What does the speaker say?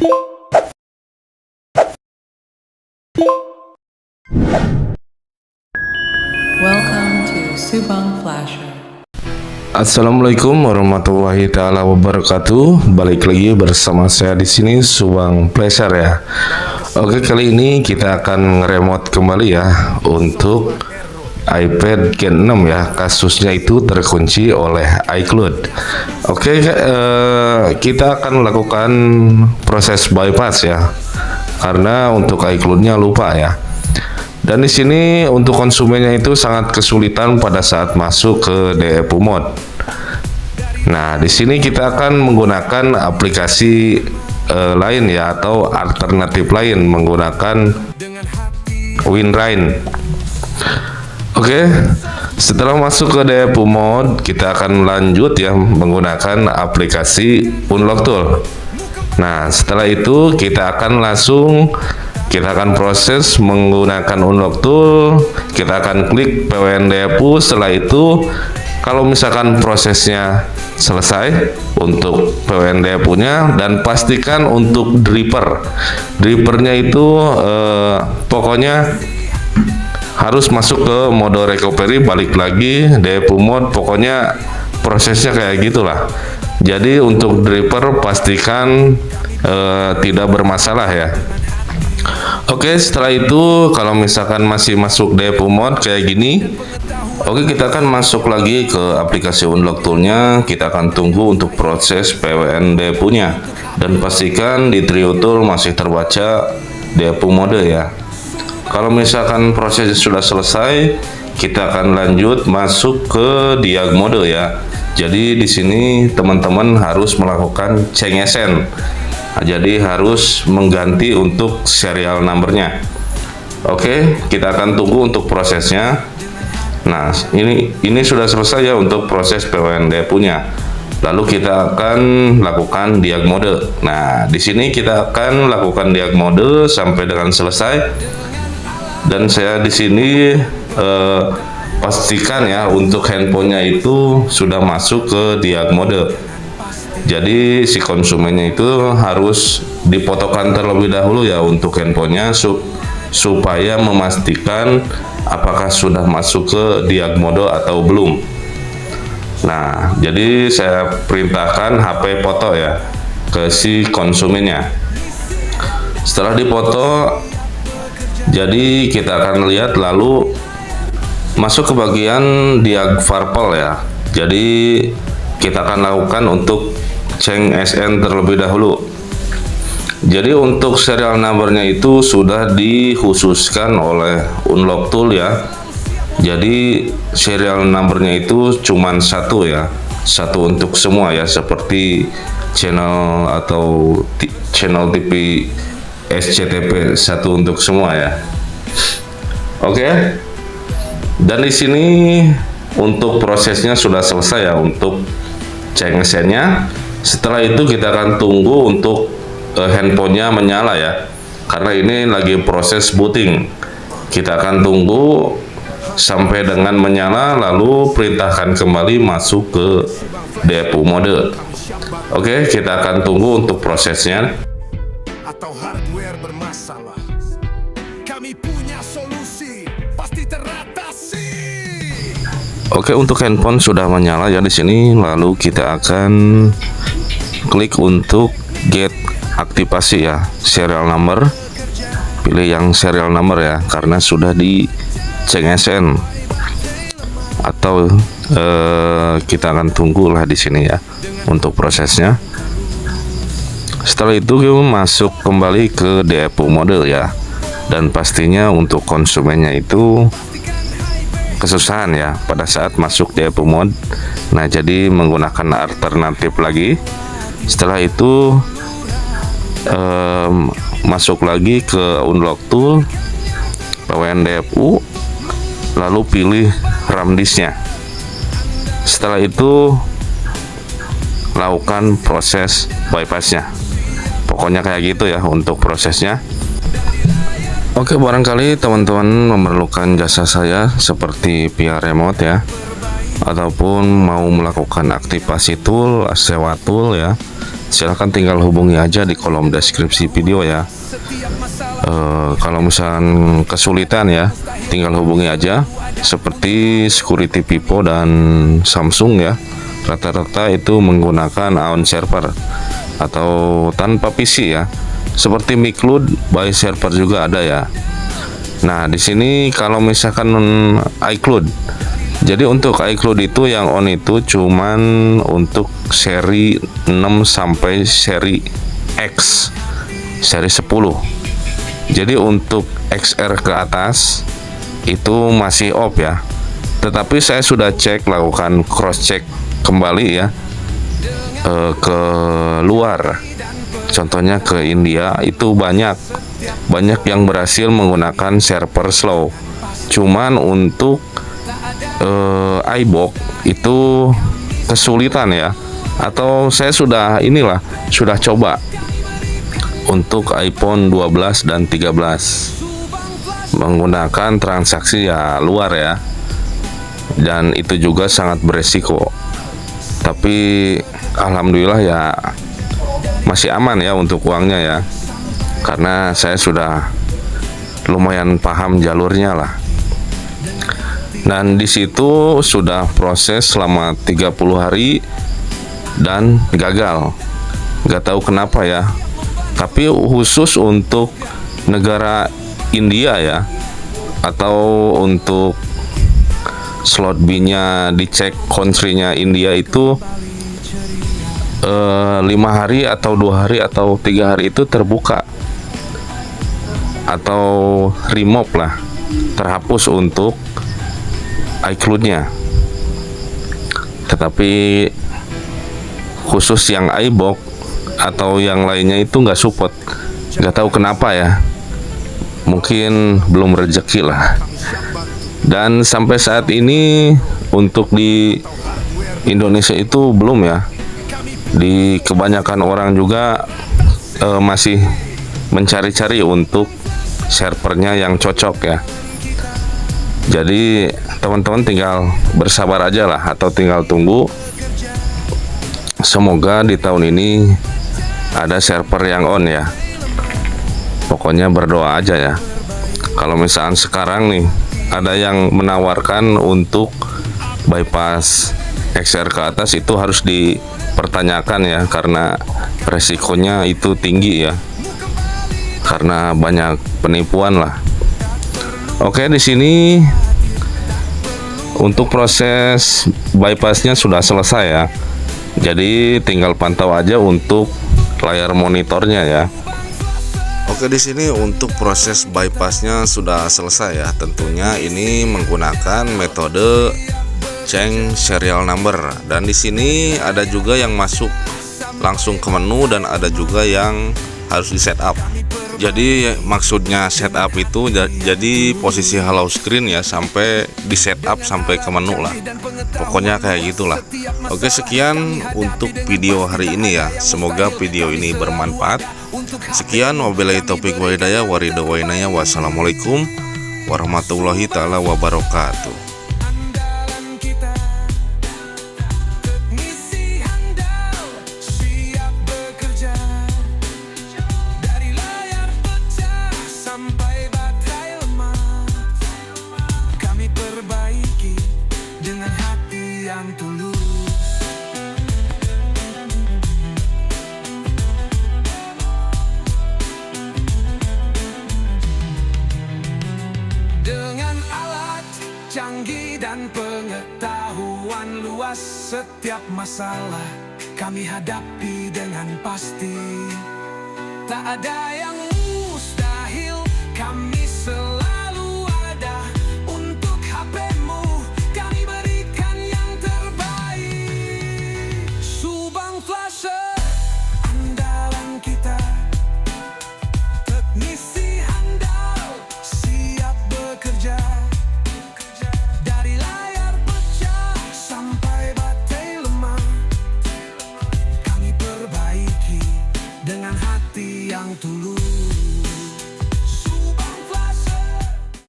Welcome to Subang Flasher. Assalamualaikum warahmatullahi taala wabarakatuh. Balik lagi bersama saya di sini Subang Flasher ya. Oke, kali ini kita akan remote kembali ya untuk iPad Gen 6 ya. Kasusnya itu terkunci oleh iCloud. Oke, kita akan melakukan proses bypass ya. Karena untuk iCloud-nya lupa ya. Dan di sini untuk konsumennya itu sangat kesulitan pada saat masuk ke DEPU Mode. Nah, di sini kita akan menggunakan aplikasi lain ya, atau alternatif lain menggunakan WinRain. Oke, setelah masuk ke DEPU Mode, kita akan lanjut ya menggunakan aplikasi Unlock Tool. Nah, setelah itu kita akan proses menggunakan Unlock Tool. Kita akan klik PWN DEPU. Setelah itu, kalau misalkan prosesnya selesai untuk PWN DEPU-nya, dan pastikan untuk drivernya itu pokoknya harus masuk ke mode recovery, balik lagi DEPU Mode. Pokoknya prosesnya kayak gitulah. Jadi untuk driver pastikan tidak bermasalah ya. Oke, setelah itu kalau misalkan masih masuk DEPU Mode kayak gini, oke, kita akan masuk lagi ke aplikasi Unlock Tool-nya. Kita akan tunggu untuk proses PWN DEPU-nya, dan pastikan di Trio Tool masih terbaca DEPU Mode ya. Kalau misalkan proses sudah selesai, kita akan lanjut masuk ke Diag Mode ya. Jadi di sini teman-teman harus melakukan change SN. Nah, jadi harus mengganti untuk serial numbernya. Oke, kita akan tunggu untuk prosesnya. Nah, ini sudah selesai ya untuk proses PWN DEPU-nya. Lalu kita akan lakukan Diag Mode. Nah, di sini kita akan lakukan Diag Mode sampai dengan selesai. Dan saya di sini pastikan ya untuk handphonenya itu sudah masuk ke Diag Mode. Jadi si konsumennya itu harus difotokan terlebih dahulu ya untuk handphonenya supaya memastikan apakah sudah masuk ke Diag Mode atau belum. Nah, jadi saya perintahkan HP foto ya ke si konsumennya. Setelah dipoto, jadi kita akan lihat lalu masuk ke bagian Diag Farpal ya. Jadi kita akan lakukan untuk change SN terlebih dahulu. Jadi untuk serial numbernya itu sudah dikhususkan oleh Unlock Tool ya. Jadi serial numbernya itu cuma satu ya, satu untuk semua ya, seperti channel atau channel TV SCTV, satu untuk semua ya. Oke. Dan di sini untuk prosesnya sudah selesai ya untuk change SN-nya. Setelah itu kita akan tunggu untuk handphonenya menyala ya, karena ini lagi proses booting. Kita akan tunggu sampai dengan menyala, lalu perintahkan kembali masuk ke DEPU Mode. Oke, kita akan tunggu untuk prosesnya. Atau hardware bermasalah, kami punya solusi, pasti teratasi. Oke, untuk handphone sudah menyala ya di sini. Lalu kita akan klik untuk get aktivasi ya, serial number. Pilih yang serial number ya, karena sudah di change SN. Atau kita akan tunggulah di sini ya untuk prosesnya. Setelah itu kita masuk kembali ke DEPU Mode ya, dan pastinya untuk konsumennya itu kesusahan ya pada saat masuk DEPU Mode. Nah, jadi menggunakan alternatif lagi. Setelah itu masuk lagi ke Unlock Tool, PWN DEPU, lalu pilih RAM disknya. Setelah itu lakukan proses bypassnya. Pokoknya kayak gitu ya untuk prosesnya. Oke, barangkali teman-teman memerlukan jasa saya seperti via remote ya, ataupun mau melakukan aktivasi tool, sewa tool ya, silahkan tinggal hubungi aja di kolom deskripsi video ya. Kalau misalkan kesulitan ya, tinggal hubungi aja. Seperti Security Pipo dan Samsung ya, rata-rata itu menggunakan AON server atau tanpa PC ya. Seperti Micloud by server juga ada ya. Nah, di sini kalau misalkan iCloud, jadi untuk iCloud itu yang on itu cuman untuk seri 6 sampai seri X, seri 10. Jadi untuk XR ke atas itu masih off ya. Tetapi saya sudah lakukan cross check kembali ya, ke luar. Contohnya ke India itu banyak yang berhasil menggunakan server slow. Cuman untuk iBox itu kesulitan ya. Atau saya sudah coba untuk iPhone 12 dan 13 menggunakan transaksi ya luar ya. Dan itu juga sangat beresiko. Tapi alhamdulillah ya masih aman ya untuk uangnya ya, karena saya sudah lumayan paham jalurnya lah. Dan di situ sudah proses selama 30 hari dan gagal. Gak tahu kenapa ya. Tapi khusus untuk negara India ya, atau untuk slot B-nya dicek country-nya India itu 5 hari atau 2 hari atau 3 hari itu terbuka atau remove lah, terhapus untuk iCloud-nya. Tetapi khusus yang iBox atau yang lainnya itu nggak support. Nggak tahu kenapa ya, mungkin belum rezeki lah. Dan sampai saat ini untuk di Indonesia itu belum ya. Di kebanyakan orang juga masih mencari-cari untuk servernya yang cocok ya. Jadi teman-teman tinggal bersabar aja lah, atau tinggal tunggu. Semoga di tahun ini ada server yang on ya. Pokoknya berdoa aja ya. Kalau misalkan sekarang nih ada yang menawarkan untuk bypass XR ke atas, itu harus dipertanyakan ya, karena resikonya itu tinggi ya, karena banyak penipuan lah. Oke, di sini untuk proses bypassnya sudah selesai ya. Jadi tinggal pantau aja untuk layar monitornya ya. Oke, di sini untuk proses bypassnya sudah selesai ya. Tentunya ini menggunakan metode change serial number, dan di sini ada juga yang masuk langsung ke menu dan ada juga yang harus di setup. Jadi maksudnya setup itu jadi posisi halo screen ya, sampai di setup sampai ke menu lah. Pokoknya kayak gitulah. Oke, sekian untuk video hari ini ya. Semoga video ini bermanfaat. Sekian, wabillahi taufiq wal hidayah, wassalamualaikum warahmatullahi taala wabarakatuh. Canggih dan pengetahuan luas, setiap masalah kami hadapi dengan pasti. Tak ada yang mustahil, kami